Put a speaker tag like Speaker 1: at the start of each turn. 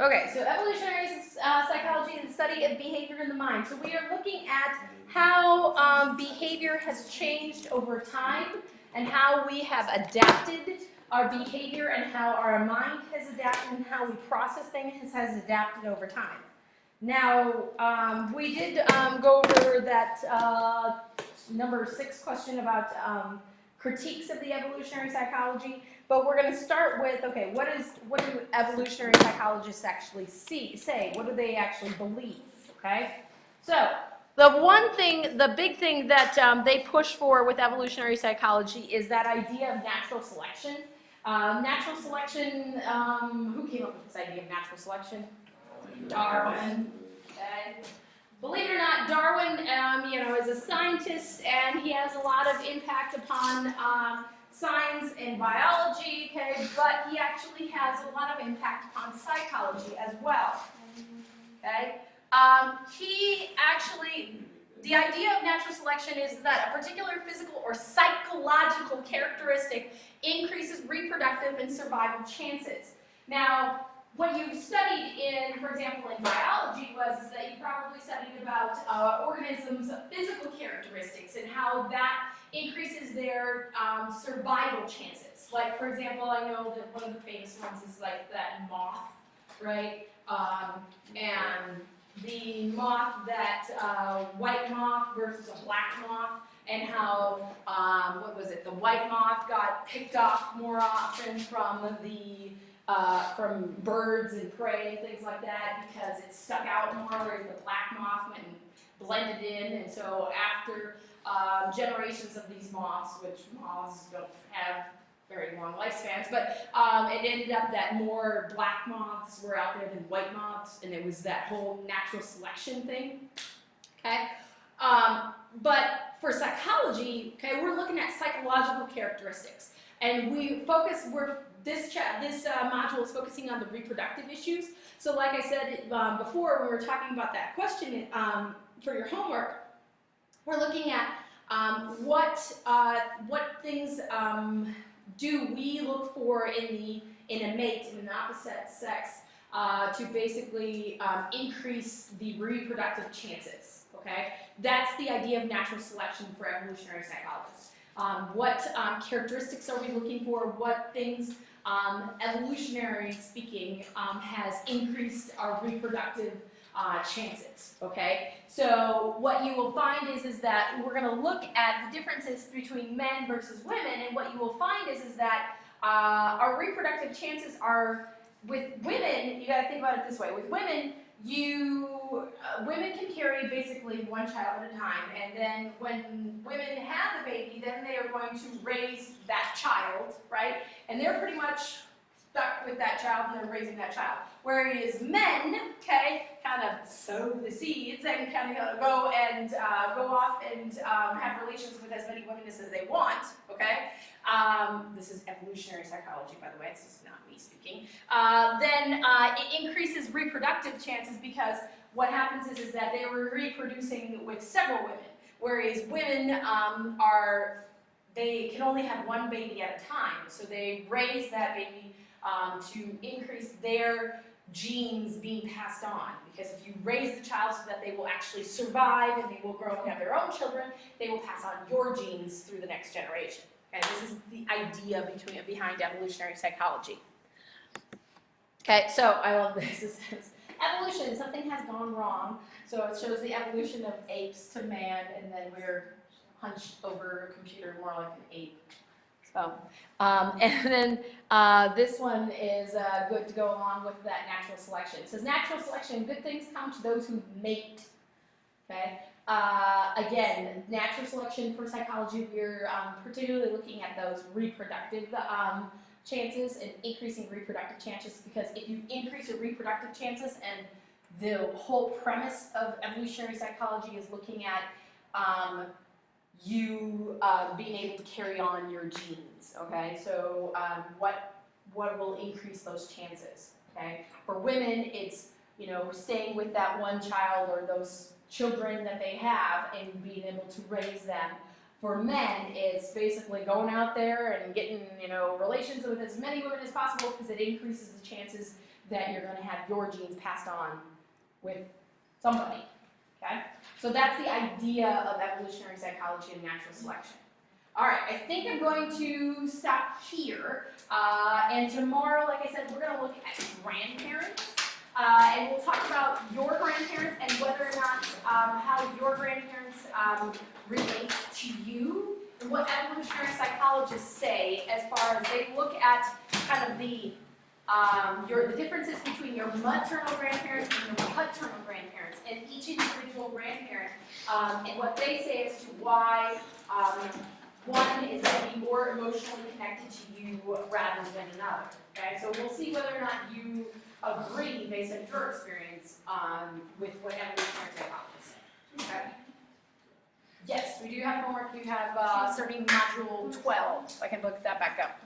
Speaker 1: Okay, so evolutionary psychology is the study of behavior in the mind. So we are looking at how behavior has changed over time and how we have adapted our behavior and how our mind has adapted and how we process things has adapted over time. Now, we did go over that number 6 question about critiques of the evolutionary psychology, but we're going to start with, okay, what do evolutionary psychologists actually say? What do they actually believe, okay? So, the big thing that they push for with evolutionary psychology is that idea of natural selection. Natural selection, who came up with this idea of natural selection? Darwin. Okay. Believe it or not, Darwin, is a scientist, and he has a lot of impact upon science and biology. Okay, but he actually has a lot of impact upon psychology as well. Okay, the idea of natural selection is that a particular physical or psychological characteristic increases reproductive and survival chances. Now, what you studied in, for example, in biology is that you probably studied about organisms' physical characteristics and how that increases their survival chances. Like, for example, I know that one of the famous ones is like that moth, right? And the moth, that white moth versus a black moth, and how, the white moth got picked off more often from from birds and prey and things like that because it stuck out more, whereas the black moth went and blended in. And so after generations of these moths, which moths don't have very long lifespans, but it ended up that more black moths were out there than white moths, and it was that whole natural selection thing. Okay, but for psychology, okay, we're looking at psychological characteristics, and this module is focusing on the reproductive issues. So like I said before, when we were talking about that question for your homework, we're looking at what things do we look for in a mate, in an opposite sex, to basically increase the reproductive chances, okay? That's the idea of natural selection for evolutionary psychologists. What characteristics are we looking for? What things, evolutionary speaking, has increased our reproductive chances, okay? So what you will find is that we're going to look at the differences between men versus women, and what you will find is that our reproductive chances are, with women, you got to think about it this way, with women, women can carry basically one child at a time, and then when women have the baby, then they are going to raise that child, right? And they're pretty much stuck with that child, and they're raising that child. Whereas men, okay, kind of sow the seeds and kind of go off and have relations with as many women as they want, okay? This is evolutionary psychology, by the way. This is not me speaking. Then it increases reproductive chances because what happens is that they were reproducing with several women, whereas women they can only have one baby at a time, so they raise that baby to increase their genes being passed on, because if you raise the child so that they will actually survive and they will grow and have their own children, they will pass on your genes through the next generation. Okay, this is the idea behind evolutionary psychology. Okay, so I love this. It says, evolution, something has gone wrong. So it shows the evolution of apes to man, and then we're hunched over a computer more like an ape. So, and then this one is good to go along with that natural selection. It says natural selection, good things come to those who mate. Okay. Again, natural selection for psychology, we're particularly looking at those reproductive chances and increasing reproductive chances, because if you increase your reproductive chances, and the whole premise of evolutionary psychology is looking at you being able to carry on your genes, okay? So what will increase those chances, okay? For women, it's, staying with that one child or those children that they have and being able to raise them. For men, it's basically going out there and getting, relations with as many women as possible, because it increases the chances that you're going to have your genes passed on with somebody. Okay? So that's the idea of evolutionary psychology and natural selection. All right, I think I'm going to stop here. And tomorrow, like I said, we're going to look at grandparents. And we'll talk about your grandparents and whether or not how your grandparents relate to you and what evolutionary psychologists say as far as they look at kind of the differences between your maternal grandparents and your paternal grandparents and each individual grandparent and what they say as to why one is going to be more emotionally connected to you rather than another. Okay, so we'll see whether or not you agree based on your experience with what evolutionary psychologists say. Okay. Yes, we do have homework. You have starting module 12. I can look that back up.